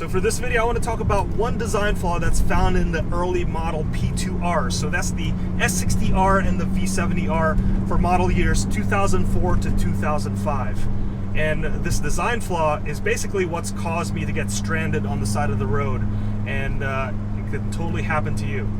So for this video, I want to talk about one design flaw that's found in the early model P2R. So that's the S60R and the V70R for model years 2004 to 2005. And this design flaw is basically what's caused me to get stranded on the side of the road. And it could totally happen to you.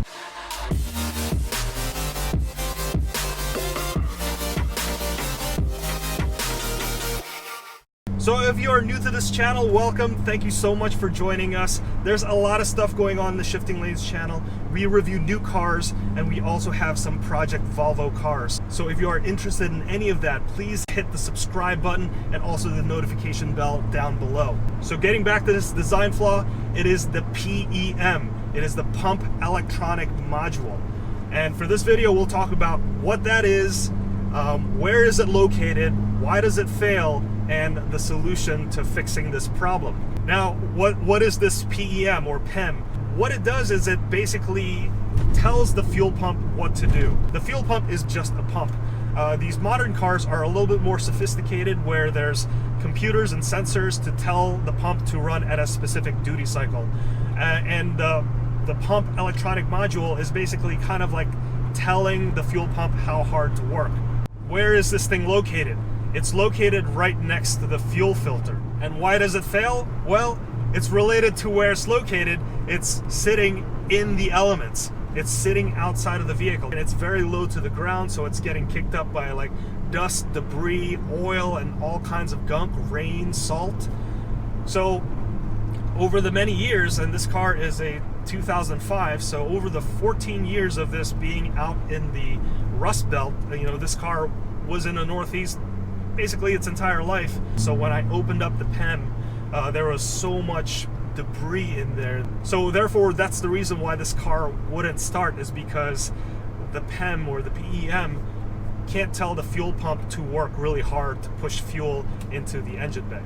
So if you are new to this channel, welcome. Thank you so much for joining us. There's a lot of stuff going on in the Shifting Lanes channel. We review new cars, and we also have some Project Volvo cars. So if you are interested in any of that, please hit the subscribe button and also the notification bell down below. So getting back to this design flaw, it is the PEM. It is the Pump Electronic Module. And for this video, we'll talk about what that is, where is it located, why does it fail, and the solution to fixing this problem. Now, what is this PEM or PEM? What it does is it basically tells the fuel pump what to do. The fuel pump is just a pump. These modern cars are a little bit more sophisticated, where there's computers and sensors to tell the pump to run at a specific duty cycle. And the pump electronic module is basically kind of like telling the fuel pump how hard to work. Where is this thing located? It's located right next to the fuel filter. And why does it fail? Well, it's related to where it's located. It's sitting in the elements. It's sitting outside of the vehicle. And it's very low to the ground, so it's getting kicked up by like dust, debris, oil, and all kinds of gunk, rain, salt. So over the many years, and this car is a 2005, so over the 14 years of this being out in the Rust Belt, you know, this car was in the Northeast basically its entire life. So when I opened up the PEM, there was so much debris in there. So therefore, that's the reason why this car wouldn't start, is because the PEM or the PEM can't tell the fuel pump to work really hard to push fuel into the engine bay.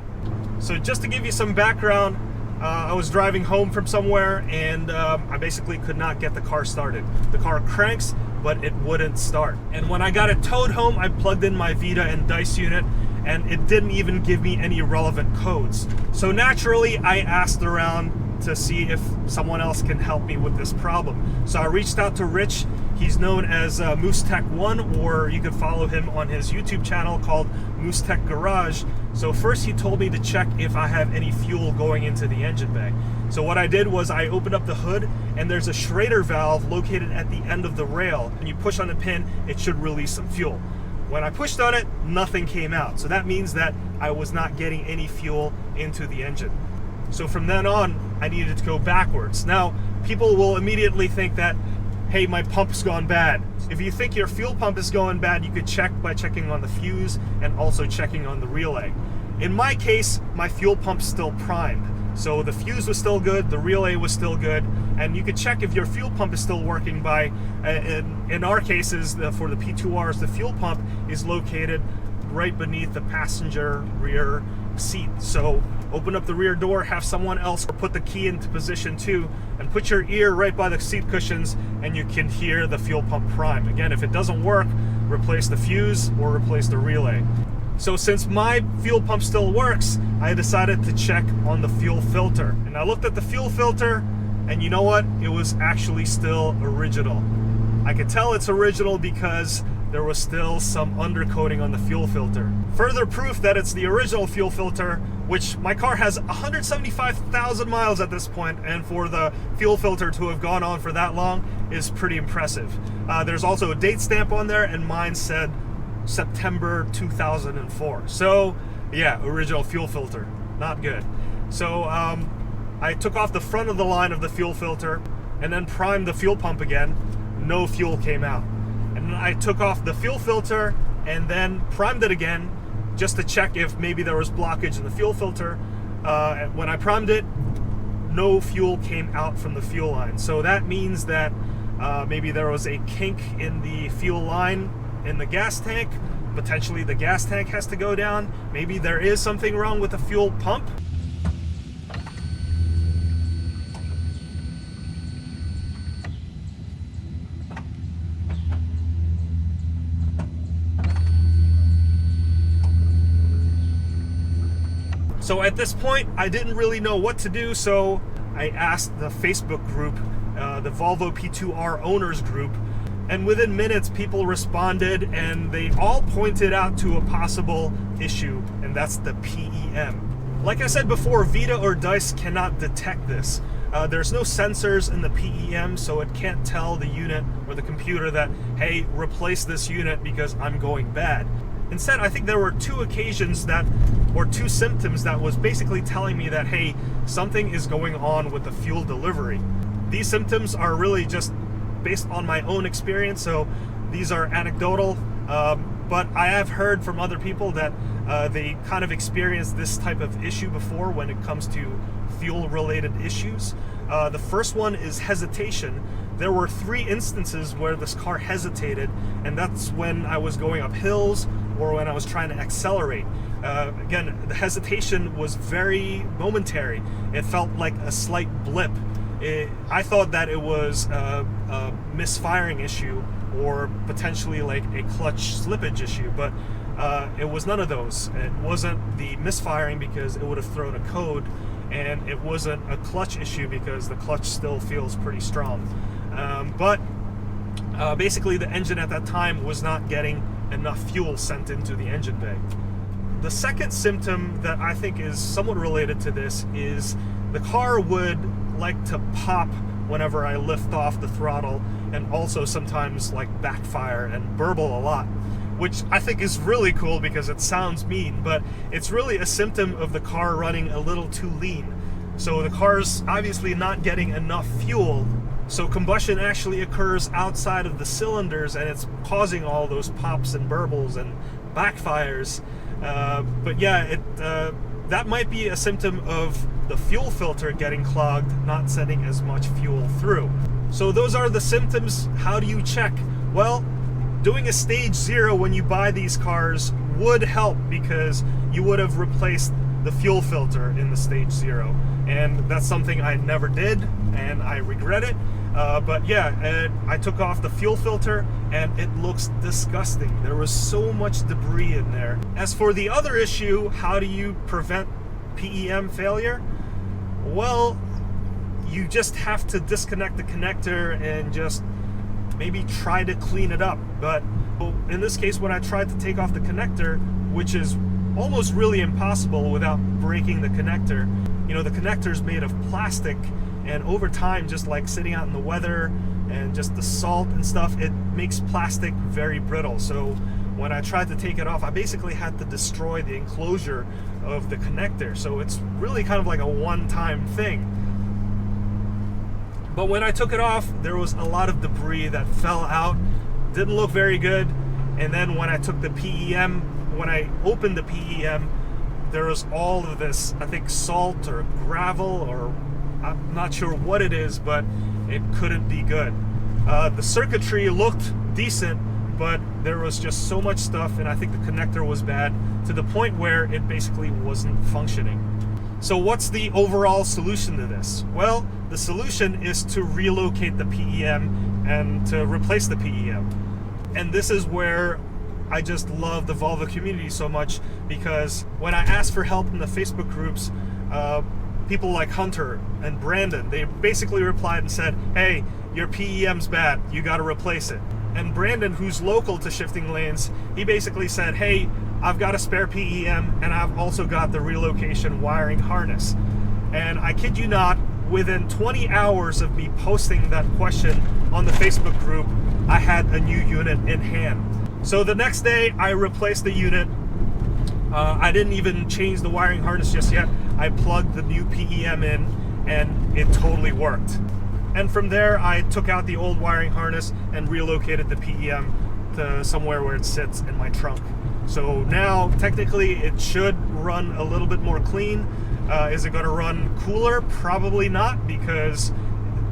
So just to give you some background, I was driving home from somewhere, and I basically could not get the car started. The car cranks, but it wouldn't start. And when I got it towed home, I plugged in my Vita and Dice unit, and it didn't even give me any relevant codes. So naturally, I asked around to see if someone else can help me with this problem. So I reached out to Rich. He's known as Moose Tech 1, or you can follow him on his YouTube channel called Moose Tech Garage. So first he told me to check if I have any fuel going into the engine bay. So what I did was I opened up the hood, and there's a Schrader valve located at the end of the rail. When you push on the pin, it should release some fuel. When I pushed on it, nothing came out. So that means that I was not getting any fuel into the engine. So from then on, I needed to go backwards. Now, people will immediately think that, hey, my pump's gone bad. If you think your fuel pump is going bad, you could check by checking on the fuse and also checking on the relay. In my case, my fuel pump's still primed. So the fuse was still good, the relay was still good, and you could check if your fuel pump is still working by, in our cases, for the P2Rs, the fuel pump is located right beneath the passenger rear seat. So open up the rear door, have someone else put the key into position 2, and put your ear right by the seat cushions, and you can hear the fuel pump prime. Again, if it doesn't work, replace the fuse or replace the relay. So since my fuel pump still works, I decided to check on the fuel filter. And I looked at the fuel filter, and you know what? It was actually still original. I could tell it's original because there was still some undercoating on the fuel filter. Further proof that it's the original fuel filter, which my car has 175,000 miles at this point, and for the fuel filter to have gone on for that long is pretty impressive. There's also a date stamp on there, and mine said September 2004. So yeah, original fuel filter, not good. So I took off the front of the line of the fuel filter and then primed the fuel pump again. No fuel came out. And I took off the fuel filter and then primed it again just to check if maybe there was blockage in the fuel filter. When I primed it, no fuel came out from the fuel line. So that means that maybe there was a kink in the fuel line in the gas tank. Potentially the gas tank has to go down. Maybe there is something wrong with the fuel pump. So at this point, I didn't really know what to do, so I asked the Facebook group, the Volvo P2R owners group, and within minutes people responded and they all pointed out to a possible issue, and that's the PEM. Like I said before, Vita or Dice cannot detect this. There's no sensors in the PEM, so it can't tell the unit or the computer that, hey, replace this unit because I'm going bad. Instead, I think there were two occasions or two symptoms that was basically telling me that, hey, something is going on with the fuel delivery. These symptoms are really just based on my own experience, so these are anecdotal, but I have heard from other people that they kind of experienced this type of issue before when it comes to fuel-related issues. The first one is hesitation. There were 3 instances where this car hesitated, and that's when I was going up hills or when I was trying to accelerate. Again, the hesitation was very momentary. It felt like a slight blip. I thought that it was a misfiring issue or potentially like a clutch slippage issue, but it was none of those. It wasn't the misfiring because it would have thrown a code, and it wasn't a clutch issue because the clutch still feels pretty strong. But basically the engine at that time was not getting enough fuel sent into the engine bay. The second symptom that I think is somewhat related to this is the car would like to pop whenever I lift off the throttle, and also sometimes like backfire and burble a lot, which I think is really cool because it sounds mean, but it's really a symptom of the car running a little too lean. So the car's obviously not getting enough fuel, so combustion actually occurs outside of the cylinders, and it's causing all those pops and burbles and backfires. But yeah, that might be a symptom of the fuel filter getting clogged, not sending as much fuel through. So those are the symptoms. How do you check? Well, doing a stage 0 when you buy these cars would help because you would have replaced the fuel filter in the stage 0. And that's something I never did, and I regret it. But yeah, I took off the fuel filter and it looks disgusting. There was so much debris in there. As for the other issue, how do you prevent PEM failure? Well, you just have to disconnect the connector and just maybe try to clean it up. But in this case, when I tried to take off the connector, which is almost really impossible without breaking the connector, you know, the connector's made of plastic, and over time, just like sitting out in the weather and just the salt and stuff, it makes plastic very brittle. So when I tried to take it off, I basically had to destroy the enclosure of the connector. So it's really kind of like a one-time thing. But when I took it off, there was a lot of debris that fell out. Didn't look very good. And then when I took the PEM, when I opened the PEM, there was all of this, I think, salt or gravel, or I'm not sure what it is, but it couldn't be good. The circuitry looked decent, but there was just so much stuff, and I think the connector was bad to the point where it basically wasn't functioning. So what's the overall solution to this? Well, the solution is to relocate the PEM and to replace the PEM. And this is where I just love the Volvo community so much, because when I asked for help in the Facebook groups, people like Hunter and Brandon, they basically replied and said, hey, your PEM's bad, you got to replace it. And Brandon, who's local to Shifting Lanes, he basically said, hey, I've got a spare PEM and I've also got the relocation wiring harness. And I kid you not, within 20 hours of me posting that question on the Facebook group, I had a new unit in hand. So the next day I replaced the unit. I didn't even change the wiring harness just yet. I plugged the new PEM in and it totally worked. And from there I took out the old wiring harness and relocated the PEM to somewhere where it sits in my trunk. So now technically it should run a little bit more clean. Is it going to run cooler? Probably not, because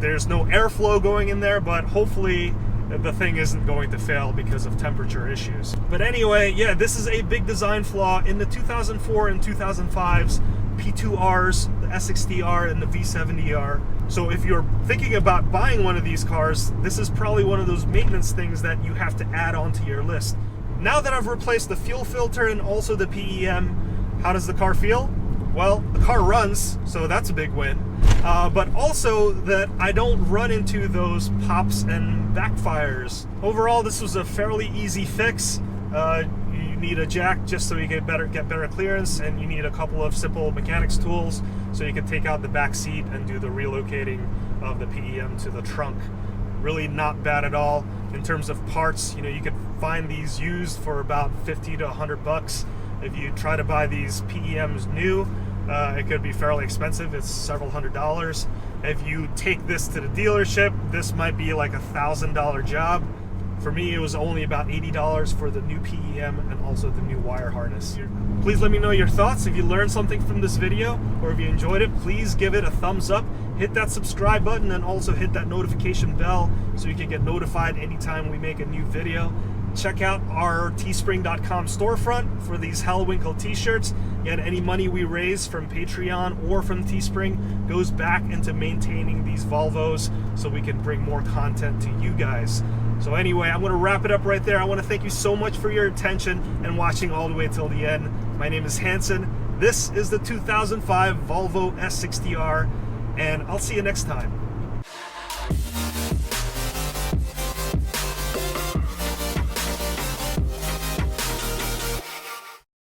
there's no airflow going in there, but hopefully the thing isn't going to fail because of temperature issues. But anyway, yeah, this is a big design flaw in the 2004 and 2005s P2Rs, the S60R and the V70R. So if you're thinking about buying one of these cars, this is probably one of those maintenance things that you have to add onto your list. Now that I've replaced the fuel filter and also the PEM, how does the car feel? Well, the car runs, so that's a big win. But also that I don't run into those pops and backfires. Overall, this was a fairly easy fix. You need a jack just so you get better clearance, and you need a couple of simple mechanics tools so you can take out the back seat and do the relocating of the PEM to the trunk. Really not bad at all. In terms of parts, you could find these used for about 50 to 100 bucks. If you try to buy these PEMs new, it could be fairly expensive. It's several $100s. If you take this to the dealership, this might be like $1,000 job. For me, it was only about $80 for the new PEM and also the new wire harness. Please let me know your thoughts. If you learned something from this video or if you enjoyed it, please give it a thumbs up. Hit that subscribe button and also hit that notification bell so you can get notified anytime we make a new video. Check out our teespring.com storefront for these Hellwinkle t-shirts. And any money we raise from Patreon or from Teespring goes back into maintaining these Volvos so we can bring more content to you guys. So anyway, I'm going to wrap it up right there. I want to thank you so much for your attention and watching all the way till the end. My name is Hanson. This is the 2005 Volvo S60R, and I'll see you next time.